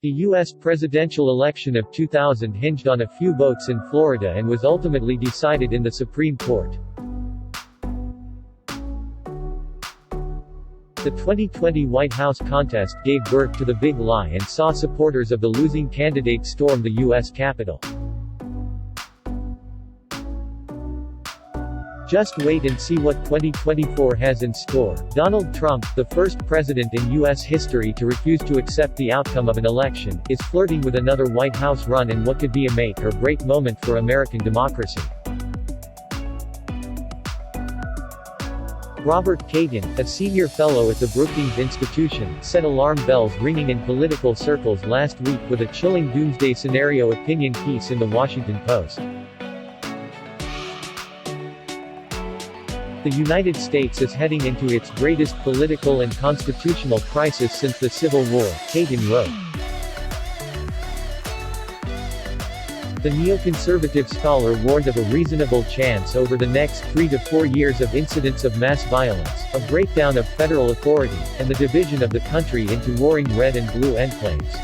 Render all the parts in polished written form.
The U.S. presidential election of 2000 hinged on a few votes in Florida and was ultimately decided in the Supreme Court. The 2020 White House contest gave birth to the Big Lie and saw supporters of the losing candidate storm the U.S. Capitol. Just wait and see what 2024 has in store. Donald Trump, the first president in U.S. history to refuse to accept the outcome of an election, is flirting with another White House run in what could be a make-or-break moment for American democracy. Robert Kagan, a senior fellow at the Brookings Institution, said alarm bells ringing in political circles last week with a chilling doomsday scenario opinion piece in The Washington Post. The United States is heading into its greatest political and constitutional crisis since the Civil War, Kagan wrote. The neoconservative scholar warned of a reasonable chance over the next 3 to 4 years of incidents of mass violence, a breakdown of federal authority, and the division of the country into warring red and blue enclaves.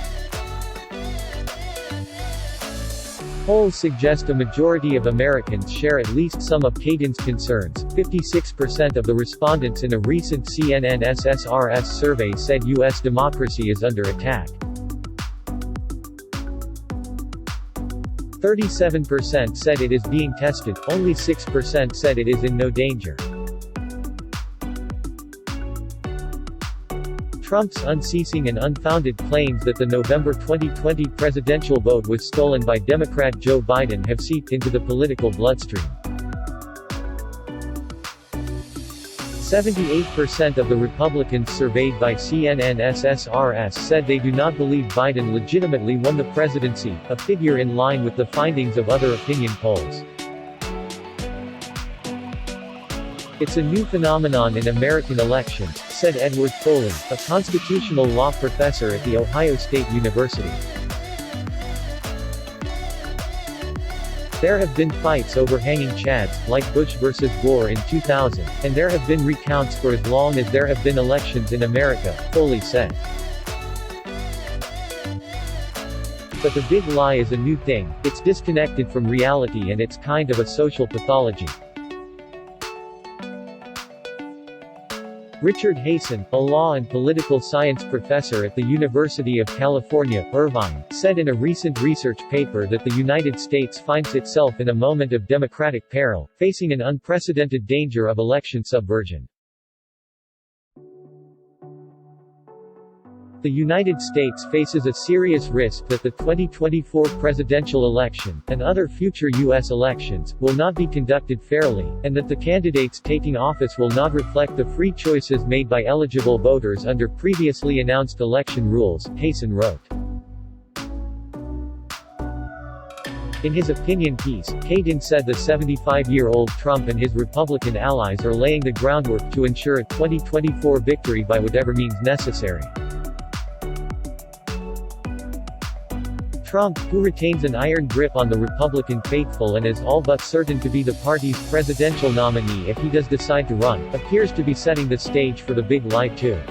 Polls suggest a majority of Americans share at least some of Kagan's concerns. 56% of the respondents in a recent CNN SSRS survey said U.S. democracy is under attack. 37% said it is being tested, only 6% said it is in no danger. Trump's unceasing and unfounded claims that the November 2020 presidential vote was stolen by Democrat Joe Biden have seeped into the political bloodstream. 78% of the Republicans surveyed by CNN SSRS said they do not believe Biden legitimately won the presidency, a figure in line with the findings of other opinion polls. It's a new phenomenon in American elections, said Edward Foley, a constitutional law professor at The Ohio State University. There have been fights over hanging chads, like Bush versus Gore in 2000, and there have been recounts for as long as there have been elections in America, Foley said. But the big lie is a new thing, it's disconnected from reality and it's kind of a social pathology. Richard Hasen, a law and political science professor at the University of California, Irvine, said in a recent research paper that the United States finds itself in a moment of democratic peril, facing an unprecedented danger of election subversion. The United States faces a serious risk that the 2024 presidential election, and other future U.S. elections, will not be conducted fairly, and that the candidates taking office will not reflect the free choices made by eligible voters under previously announced election rules, Hasen wrote. In his opinion piece, Kagan said the 75-year-old Trump and his Republican allies are laying the groundwork to ensure a 2024 victory by whatever means necessary. Trump, who retains an iron grip on the Republican faithful and is all but certain to be the party's presidential nominee if he does decide to run, appears to be setting the stage for the big lie too.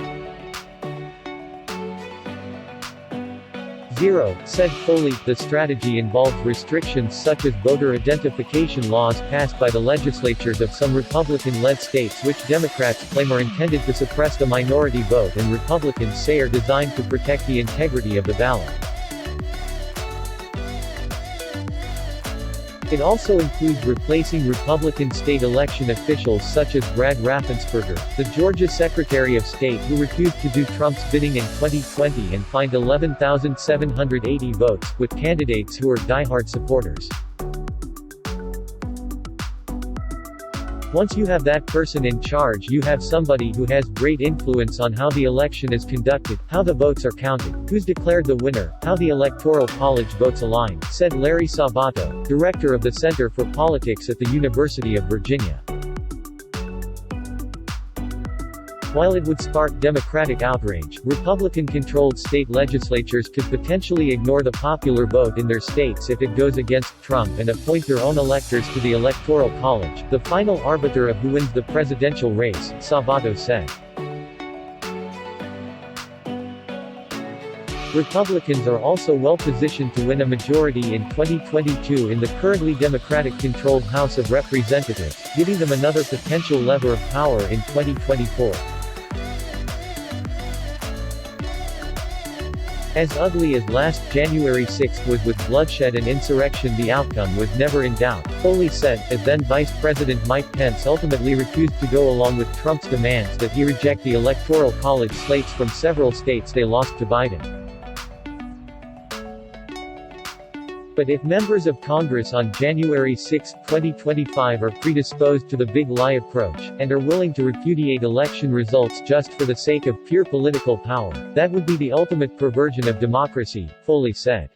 0, said Foley, the strategy involves restrictions such as voter identification laws passed by the legislatures of some Republican-led states which Democrats claim are intended to suppress the minority vote and Republicans say are designed to protect the integrity of the ballot. It also includes replacing Republican state election officials such as Brad Raffensperger, the Georgia Secretary of State who refused to do Trump's bidding in 2020 and fined 11,780 votes, with candidates who are diehard supporters. Once you have that person in charge, you have somebody who has great influence on how the election is conducted, how the votes are counted, who's declared the winner, how the Electoral College votes align, said Larry Sabato, director of the Center for Politics at the University of Virginia. While it would spark Democratic outrage, Republican-controlled state legislatures could potentially ignore the popular vote in their states if it goes against Trump and appoint their own electors to the Electoral College, the final arbiter of who wins the presidential race, Sabato said. Republicans are also well-positioned to win a majority in 2022 in the currently Democratic-controlled House of Representatives, giving them another potential lever of power in 2024. As ugly as last January 6 was with bloodshed and insurrection, the outcome was never in doubt, Foley said, as then Vice President Mike Pence ultimately refused to go along with Trump's demands that he reject the Electoral College slates from several states they lost to Biden. But if members of Congress on January 6, 2025 are predisposed to the big lie approach, and are willing to repudiate election results just for the sake of pure political power, that would be the ultimate perversion of democracy, Foley said.